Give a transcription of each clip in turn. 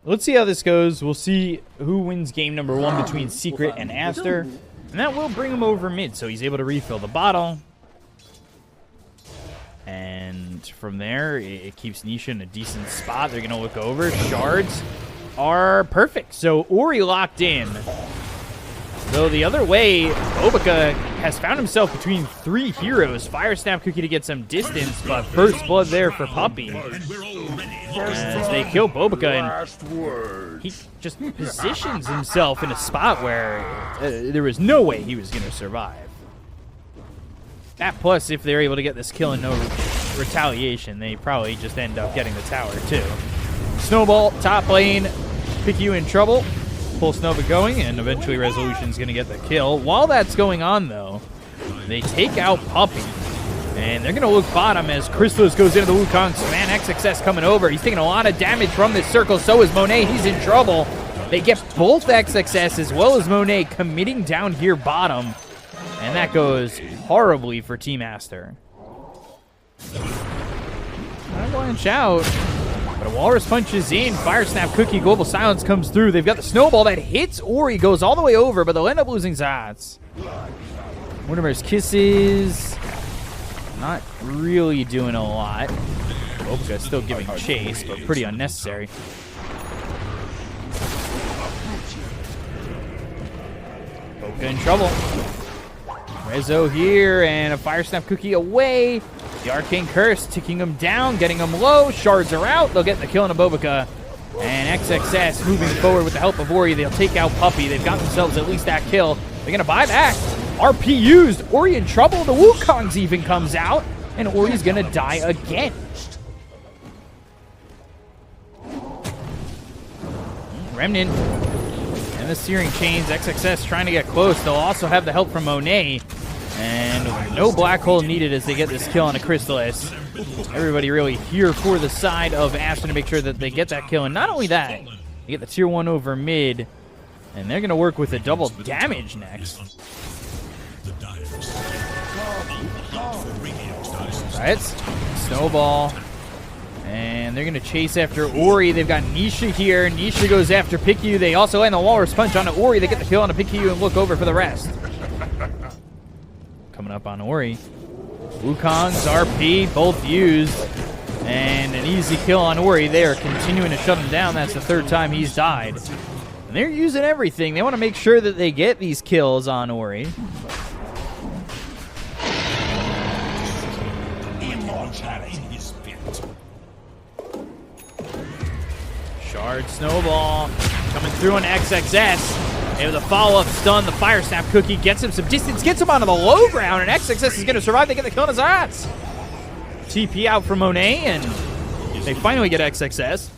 let's see how this goes. We'll see who wins game number 1 between Secret and Aster. And that will bring him over mid, so he's able to refill the bottle. And from there, it keeps Nisha in a decent spot. They're going to look over. Shards are perfect. So Ori locked in. Though the other way, Bobica has found himself between 3 heroes. Fire Snap Cookie to get some distance, but first blood there for Puppy. As they kill Bobica, and he just positions himself in a spot where there was no way he was going to survive. That plus, if they're able to get this kill and no retaliation, they probably just end up getting the tower too. Snowball, top lane, pick you in trouble. Pulse Nova going, and eventually Resolution's going to get the kill. While that's going on, though, they take out Puppy, and they're going to look bottom as Crystallis goes into the Wukong. So, man, XXS coming over. He's taking a lot of damage from this circle. So is Monet. He's in trouble. They get both XXS as well as Monet committing down here bottom, and that goes horribly for Team Aster. Avalanche out. But a Walrus punches in. Fire Snap Cookie, Global Silence comes through. They've got the snowball that hits Ori, goes all the way over, but they'll end up losing Zats. Mortimer's Kisses. Not really doing a lot. Bobica's still giving chase, but pretty unnecessary. Bobica in trouble. Rezo here, and a Fire Snap Cookie away. The Arcane Curse ticking him down, getting him low. Shards are out. They'll get the kill on a Bobica. And XXS moving forward with the help of Ori. They'll take out Puppy. They've got themselves at least that kill. They're going to buy back. RP used. Ori in trouble. The Wukong's even comes out. And Ori's going to die again. Remnant. And the Searing Chains. XXS trying to get close. They'll also have the help from Monet. And no black hole needed as they get this kill on a Crystallis. Everybody really here for the side of Aster to make sure that they get that kill. And not only that, they get the tier 1 over mid. And they're going to work with a double damage next. Alright, snowball. And they're going to chase after Ori. They've got Nisha here. Nisha goes after Piku. They also land the Walrus Punch on Ori. They get the kill on a Piku and look over for the rest. Coming up on Ori. Wukong's RP, both used. And an easy kill on Ori. They are continuing to shut him down. That's the 3rd time he's died. And they're using everything. They want to make sure that they get these kills on Ori. Shard Snowball coming through on XXS. And with a follow-up stun, the Fire Snap Cookie gets him some distance, gets him onto the low ground, and XXS is going to survive. They get the kill on his Zats. TP out from Monet, and they finally get XXS.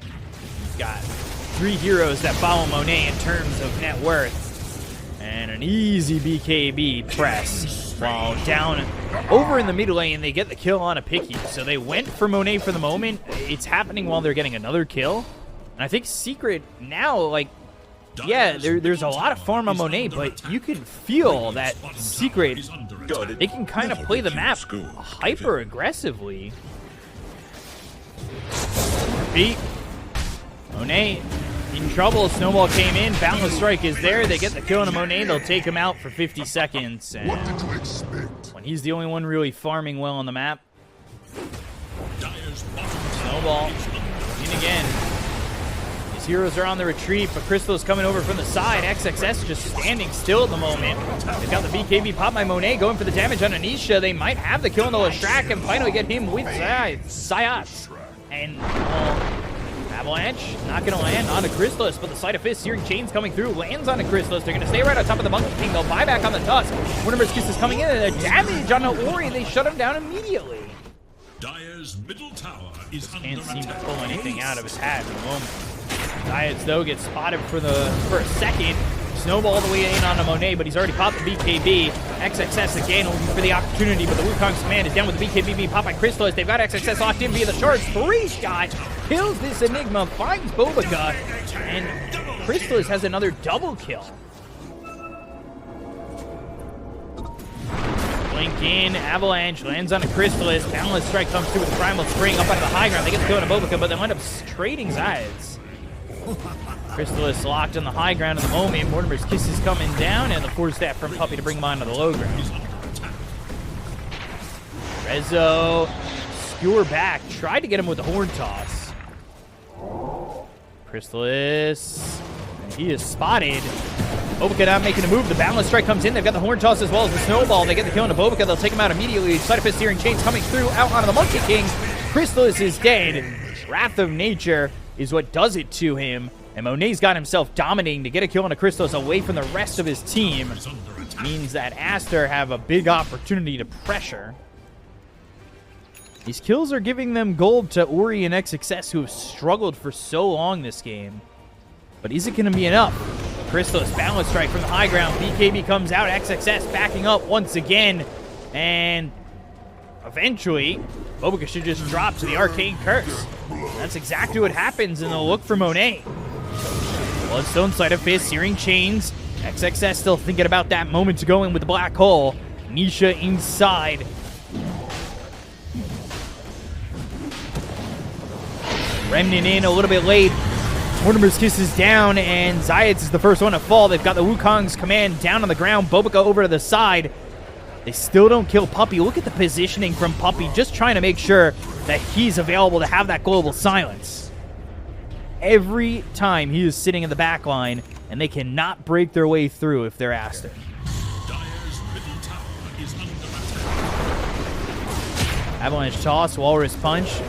He's got 3 heroes that follow Monet in terms of net worth. And an easy BKB press. While down over in the mid lane, they get the kill on a Picky. So they went for Monet for the moment. It's happening while they're getting another kill. And I think Secret now, like, yeah, there's a lot of farm on Monet, but you can feel that Secret, they can kind of play the map hyper aggressively. Beat. Monet in trouble. Snowball came in. Boundless Strike is there. They get the kill on a Monet. They'll take him out for 50 seconds. And when he's the only one really farming well on the map. Snowball in again. Heroes are on the retreat, but Crystal is coming over from the side. XXS just standing still at the moment. They've got the BKB pop by Monet going for the damage on Anisha. They might have the kill on the Lestrak and finally get him with Sayat. And Avalanche not going to land on a Crystallis, but the Sleight of Fist, Searing Chains coming through, lands on a Crystallis. They're going to stay right on top of the Monkey King. They'll buy back on the Tusk. Mortimer's Kiss is coming in, and the damage on the Ori, they shut him down immediately. Dire's middle tower is Can't seem to pull anything out of his hat at the moment. Diets, though, gets spotted for a second. Snowball all the way in on a Monet, but he's already popped the BKB. XXS again looking for the opportunity, but the Wukong's command is down with the BKB being popped by Crystallis. They've got XXS locked in via the Shards. 3-shot kills this Enigma, finds Bobica, and Crystallis has another double kill. Blink in, Avalanche lands on a Crystallis. Boundless Strike comes through with a Primal Spring up onto the high ground. They get the kill on Bobica, but they wind up trading sides. Crystallis locked on the high ground at the moment. Mortimer's Kiss is coming down, and the force staff from Puppey to bring him onto the low ground. Rezo, skewer back, tried to get him with the horn toss. Crystallis, and he is spotted. Bobica not making a move. The Boundless Strike comes in. They've got the horn toss as well as the snowball. They get the kill on Bobica. They'll take him out immediately. Side effect Searing Chains coming through out onto the Monkey King. Crystallis is dead. Wrath of Nature is what does it to him. And Monet's got himself dominating to get a kill on a Crystallis away from the rest of his team. Means that Aster have a big opportunity to pressure. These kills are giving them gold to Ori and XXS, who have struggled for so long this game. But is it going to be enough? Crystallis, Boundless Strike from the high ground. BKB comes out. XXS backing up once again. And eventually, Bobica should just drop to the Arcane Curse. That's exactly what happens, and they'll look for Monet. Bloodstone, Sleight of Fist, Searing Chains. XXS still thinking about that moment to go in with the Black Hole. Nisha inside. Remnant in a little bit late. Mortimer's Kiss is down, and Zayats is the first one to fall. They've got the Wukong's command down on the ground. Bobica over to the side. They still don't kill Puppey. Look at the positioning from Puppey, just trying to make sure that he's available to have that global silence. Every time he is sitting in the back line, and they cannot break their way through if they're Aster. Dire's middle tower is under attack. Avalanche toss, Walrus punch.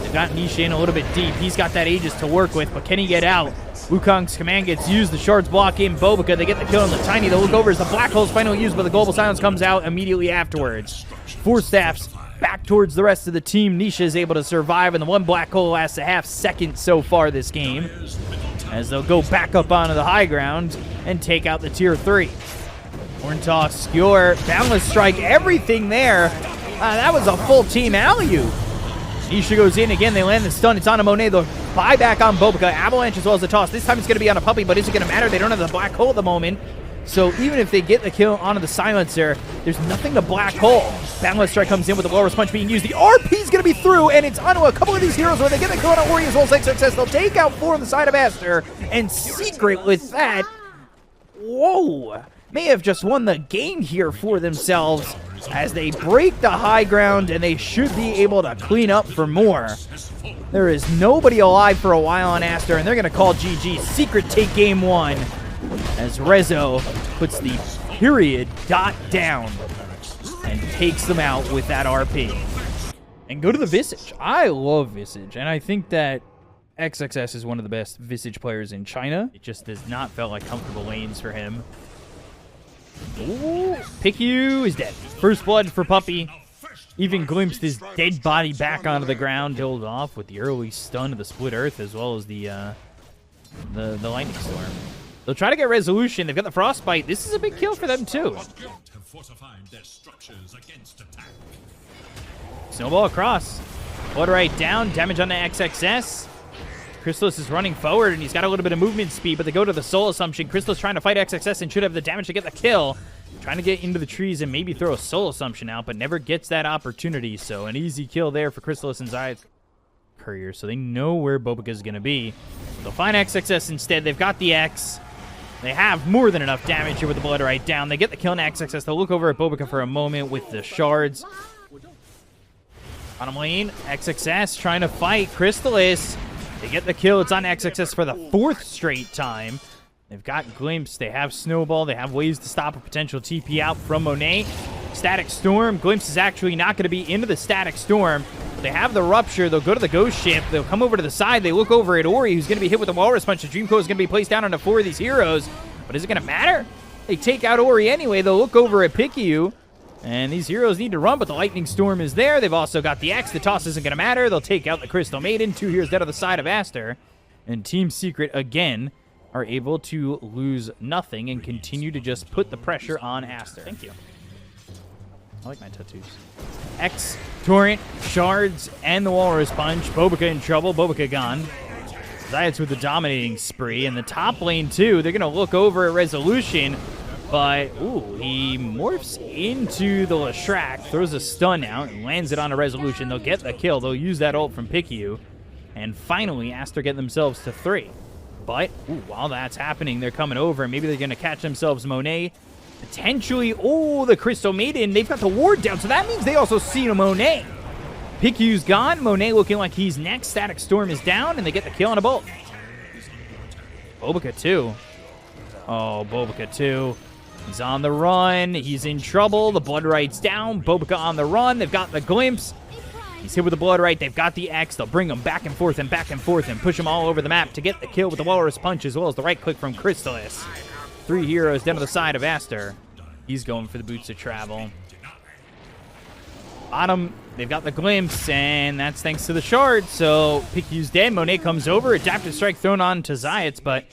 They've got Nisha in a little bit deep. He's got that Aegis to work with, but can he get out? Wukong's command gets used. The shards block in Bobica. They get the kill on the Tiny. They look over as the Black Hole's finally used, but the global silence comes out immediately afterwards. Force staffs back towards the rest of the team. Nisha is able to survive, and the one Black Hole lasts a half second so far this game, as they'll go back up onto the high ground and take out the tier 3. Horn toss, skewer, Boundless Strike, everything there. That was a full team alley-oop. Nisha goes in again. They land the stun. It's on a Monet. They'll buy back on Bobica. Avalanche as well as the toss. This time it's going to be on a Puppey, but is it going to matter? They don't have the Black Hole at the moment. So even if they get the kill onto the Silencer, there's nothing to Black Hole. Boundless Strike comes in with the Walrus Punch being used. The RP is going to be through, and it's onto a couple of these heroes where they get the kill on Ori as well as XXS. They'll take out 4 on the side of Aster, and Secret with that, whoa, may have just won the game here for themselves as they break the high ground, and they should be able to clean up for more. There is nobody alive for a while on Aster, and they're going to call GG. Secret take game 1 as Rezo puts the period dot down and takes them out with that RP. And go to the Visage. I love Visage, and I think that XXS is one of the best Visage players in China. It just does not feel like comfortable lanes for him. Ooh, Picchu is dead. First blood for Puppey. Even glimpsed his dead body back onto the ground, held off with the early stun of the Split Earth as well as the Lightning Storm. They'll try to get resolution. They've got the Frostbite. This is a big kill for them too. Snowball across. Blood right down. Damage on the XXS. Crystallis is running forward, and he's got a little bit of movement speed, but they go to the Soul Assumption. Crystallis trying to fight XXS and should have the damage to get the kill. Trying to get into the trees and maybe throw a Soul Assumption out, but never gets that opportunity. So an easy kill there for Crystallis and Zayats Courier, so they know where Bobica is going to be. They'll find XXS instead. They've got the X. They have more than enough damage here with the blood right down. They get the kill on XXS. They'll look over at Bobica for a moment with the shards. Bottom lane, XXS trying to fight Crystallis. They get the kill. It's on XXS for the 4th straight time. They've got Glimpse. They have Snowball. They have ways to stop a potential TP out from Monet. Static Storm. Glimpse is actually not going to be into the Static Storm. But they have the Rupture. They'll go to the Ghost Ship. They'll come over to the side. They look over at Ori, who's going to be hit with a Walrus Punch. The Dreamcoat is going to be placed down onto 4 of these heroes. But is it going to matter? They take out Ori anyway. They'll look over at Picchu. And these heroes need to run, but the Lightning Storm is there. They've also got the X. The toss isn't going to matter. They'll take out the Crystal Maiden. 2 heroes dead on the side of Aster. And Team Secret, again, are able to lose nothing and continue to just put the pressure on Aster. Thank you. I like my tattoos. X, Torrent, Shards, and the Walrus Punch. Bobica in trouble. Bobica gone. Zayats with the dominating spree. In the top lane, too, they're going to look over at Resolution. But, ooh, he morphs into the Leshrac, throws a stun out, and lands it on a resolution. They'll get the kill. They'll use that ult from Pikiu. And finally, Aster get themselves to 3. But, ooh, while that's happening, they're coming over. Maybe they're going to catch themselves Monet. Potentially, oh, the Crystal Maiden. They've got the ward down, so that means they also see a Monet. Pikiu's gone. Monet looking like he's next. Static Storm is down, and they get the kill on a bolt. Bobica, too. Oh, Bobica, too. He's on the run. He's in trouble. The Blood Right's down. Bobica on the run. They've got the glimpse. He's hit with the Blood Right. They've got the X. They'll bring him back and forth and push him all over the map to get the kill with the Walrus Punch as well as the right click from Crystallis. 3 heroes down to the side of Aster. He's going for the Boots of Travel. Bottom, they've got the glimpse, and that's thanks to the shard. So Pikiu's dead. Monet comes over. Adaptive Strike thrown on to Zayats, but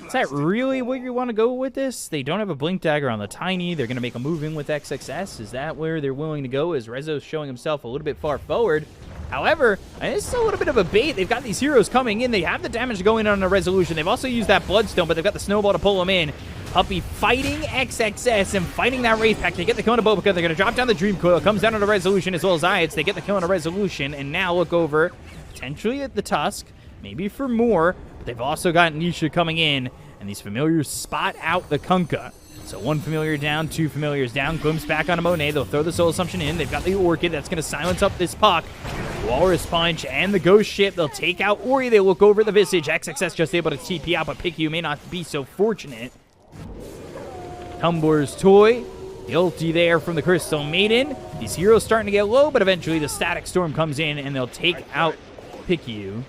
is that really where you want to go with this? They don't have a Blink Dagger on the Tiny. They're going to make a move in with XXS. Is that where they're willing to go? As Rezo's showing himself a little bit far forward. However, this is a little bit of a bait. They've got these heroes coming in. They have the damage going on a resolution. They've also used that Bloodstone, but they've got the Snowball to pull them in. Puppey fighting XXS and fighting that Wraith Pack. They get the kill on a Bobica. They're going to drop down the Dream Coil. Comes down on a resolution as well as Zayats. They get the kill on a resolution and now look over potentially at the Tusk. Maybe for more. But they've also got Nisha coming in. And these familiars spot out the Kunkka. So 1 familiar down, 2 familiars down. Glimpse back on a Monet. They'll throw the Soul Assumption in. They've got the Orchid that's going to silence up this Puck. Walrus Punch and the Ghost Ship. They'll take out Ori. They look over the Visage. XXS just able to TP out, but Pikiu may not be so fortunate. Tumbler's Toy. The ulti there from the Crystal Maiden. These heroes starting to get low, but eventually the Static Storm comes in and they'll take out Pikiu.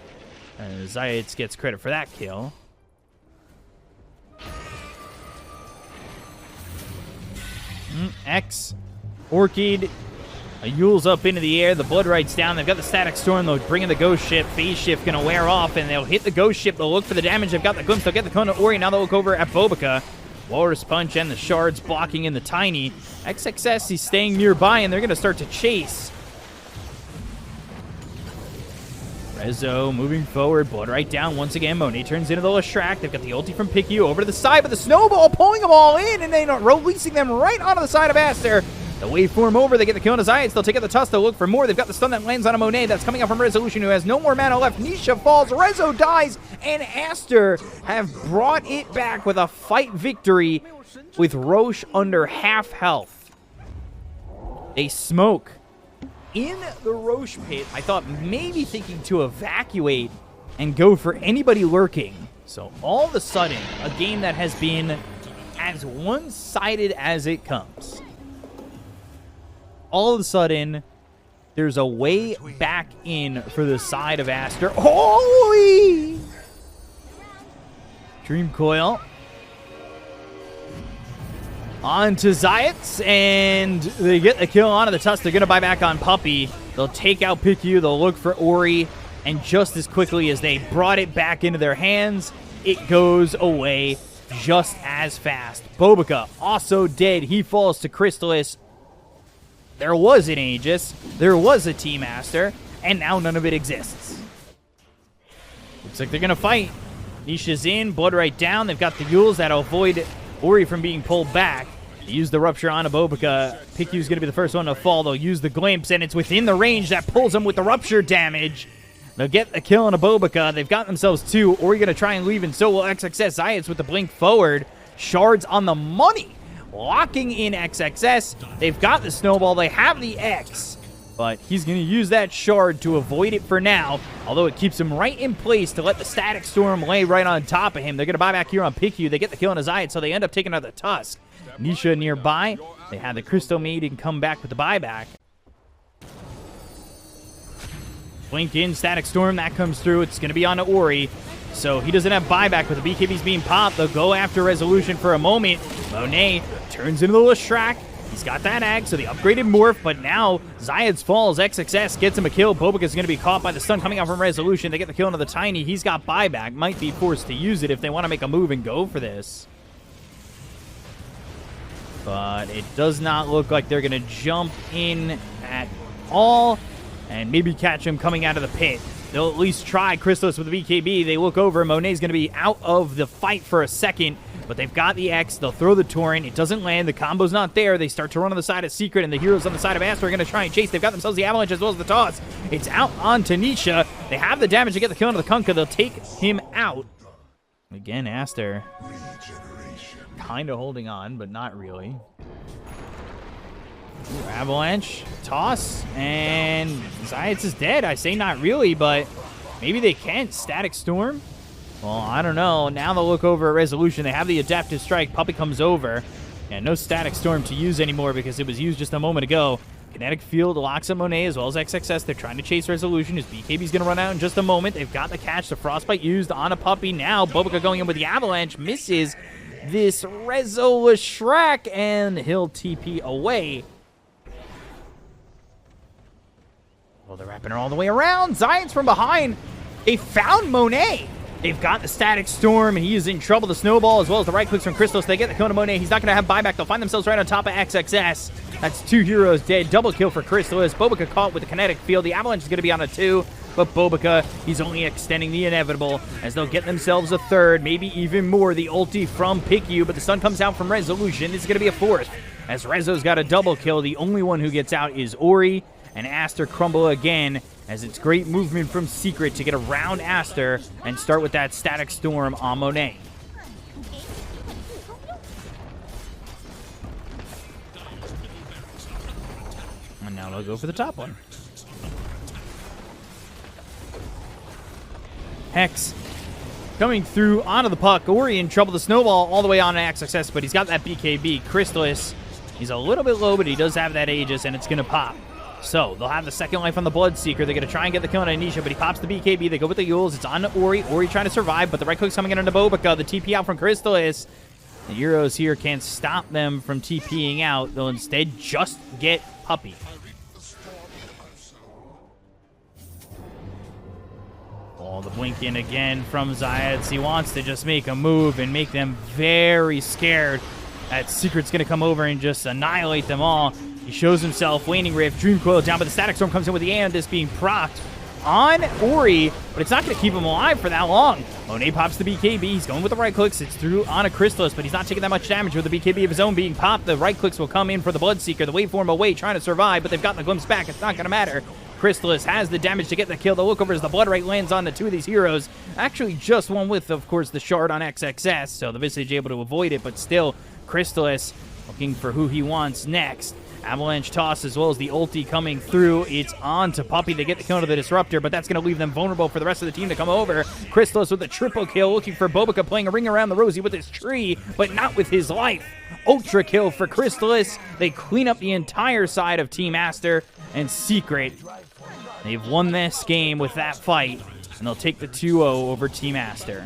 Zayats gets credit for that kill. X. Orchid. Yule's up into the air. The Blood Right's down. They've got the Static Storm. They'll bring in the Ghost Ship. Phase Shift going to wear off, and they'll hit the Ghost Ship. They'll look for the damage. They've got the Glimpse. They'll get the Kona Ori. Now they'll look over at Bobica. Walrus Punch and the Shards blocking in the Tiny. XXS, he's staying nearby, and they're going to start to chase. Rezo moving forward. Blood Right down once again. Monet turns into the Leshrac. They've got the ulti from Pikiu over to the side, but the Snowball pulling them all in, and they're releasing them right onto the side of Aster. The waveform over. They get the kill on Zayats. They'll take out the Tusk. They'll look for more. They've got the stun that lands on a Monet. That's coming out from Resolution, who has no more mana left. Nisha falls. Rezo dies. And Aster have brought it back with a fight victory with Roche under half health. They smoke in the Roche pit. I thought maybe thinking to evacuate and go for anybody lurking. So all of a sudden, a game that has been as one-sided as it comes. All of a sudden, there's a way back in for the side of Aster. Holy! Dream Coil. On to Zayats, and they get the kill onto the Tusk. They're going to buy back on Puppey. They'll take out Pikiu. They'll look for Ori. And just as quickly as they brought it back into their hands, it goes away just as fast. Bobica also dead. He falls to Crystallis. There was an Aegis, there was a Team Aster, and now none of it exists. Looks like they're going to fight. Nisha's in, Blood Right down. They've got the Yules that'll avoid Ori from being pulled back. They use the Rupture on a Bobica. Pikiu's going to be the first one to fall. They'll use the Glimpse, and it's within the range that pulls them with the Rupture damage. They'll get the kill on a Bobica. They've got themselves 2. Ori going to try and leave, and so will XXS. Zayats with the blink forward. Shards on the money. Locking in XXS. They've got the Snowball. They have the X. But he's going to use that Shard to avoid it for now. Although it keeps him right in place to let the Static Storm lay right on top of him. They're going to buy back here on Pikiu. They get the kill on Zayats, so they end up taking out the Tusk. Nisha nearby. They have the Crystal Maiden come back with the buyback. Blink in, Static Storm. That comes through. It's going to be on to Ori. So he doesn't have buyback, but the BKB's being popped. They'll go after Resolution for a moment. Monet turns into the Leshrac. He's got that Ag, so the upgraded Morph, but now Zayats falls. XXS gets him a kill. Bobica's going to be caught by the stun coming out from Resolution. They get the kill into the Tiny. He's got buyback. Might be forced to use it if they want to make a move and go for this. But it does not look like they're going to jump in at all and maybe catch him coming out of the pit. They'll at least try. Crystallis with the BKB. They look over. Monet's going to be out of the fight for a second. but they've got the X. They'll throw the Torrent. It doesn't land. The combo's not there. They start to run on the side of Secret, and the heroes on the side of Aster are going to try and chase. They've got themselves the Avalanche as well as the toss. It's out on Tanisha. They have the damage to get the kill into the Kunkka. They'll take him out. Again, Aster kind of holding on, but not really. Ooh, Avalanche, toss, and Zayats is dead. I say not really, but maybe they can't. Static Storm? Well, I don't know. Now they'll look over at Resolution. They have the Adaptive Strike. Puppey comes over. And no Static Storm to use anymore because it was used just a moment ago. Kinetic Field locks up Monet as well as XXS. They're trying to chase Resolution. His BKB's going to run out in just a moment. They've got the catch. The Frostbite used on a Puppey. Now Bobica going in with the Avalanche. Misses this Rezo Shrek, and he'll TP away. Well, they're wrapping her all the way around. Zion's from behind. They found Monet. They've got the Static Storm, and he is in trouble. The Snowball, as well as the right clicks from Crystal. So they get the kill to Monet. He's not going to have buyback. They'll find themselves right on top of XXS. That's 2 heroes dead. Double kill for Crystal. As Bobica caught with the Kinetic Field. The Avalanche is going to be on a 2, but Bobica, he's only extending the inevitable as they'll get themselves a 3rd, maybe even more. The ulti from PicU, but the stun comes out from Resolution. This is going to be a 4th. As Rezo's got a double kill, the only one who gets out is Ori, and Aster crumble again, as it's great movement from Secret to get around Aster and start with that Static Storm on Monet. And now they'll go for the top one. Hex coming through onto the puck. Ori in trouble. The Snowball all the way on to XXS, but he's got that BKB. Crystallis, he's a little bit low, but he does have that Aegis, and it's going to pop. So, they'll have the second life on the Bloodseeker. They're going to try and get the kill on Anisha, but he pops the BKB. They go with the Yules. It's on to Ori. Ori trying to survive, but the right click's coming in on Bobica. The TP out from Crystallis. The Euros here can't stop them from TPing out. They'll instead just get Puppey. Oh, the blink in again from Zayats. He wants to just make a move and make them very scared. That Secret's going to come over and just annihilate them all. He shows himself, Waning Rift, Dream Coil down, but the Static Storm comes in with the Aeondis being procced on Ori, but it's not going to keep him alive for that long. Monet pops the BKB. He's going with the right clicks. It's through on a Crystallis, but he's not taking that much damage with the BKB of his own being popped. The right clicks will come in for the Bloodseeker. The waveform away, trying to survive, but they've gotten the glimpse back. It's not going to matter. Crystallis has the damage to get the kill. The look over as the Blood Right lands on the 2 of these heroes. Actually, just one with, of course, the shard on XXS, so the Visage able to avoid it, but still, Crystallis looking for who he wants next. Avalanche toss as well as the ulti coming through. It's on to Puppey. They get the kill to the Disruptor, but that's going to leave them vulnerable for the rest of the team to come over. Crystallis with a triple kill, looking for Bobica, playing a ring around the rosy with his tree, but not with his life. Ultra kill for Crystallis. They clean up the entire side of Team Aster, and Secret, they've won this game with that fight, and they'll take the 2-0 over Team Aster.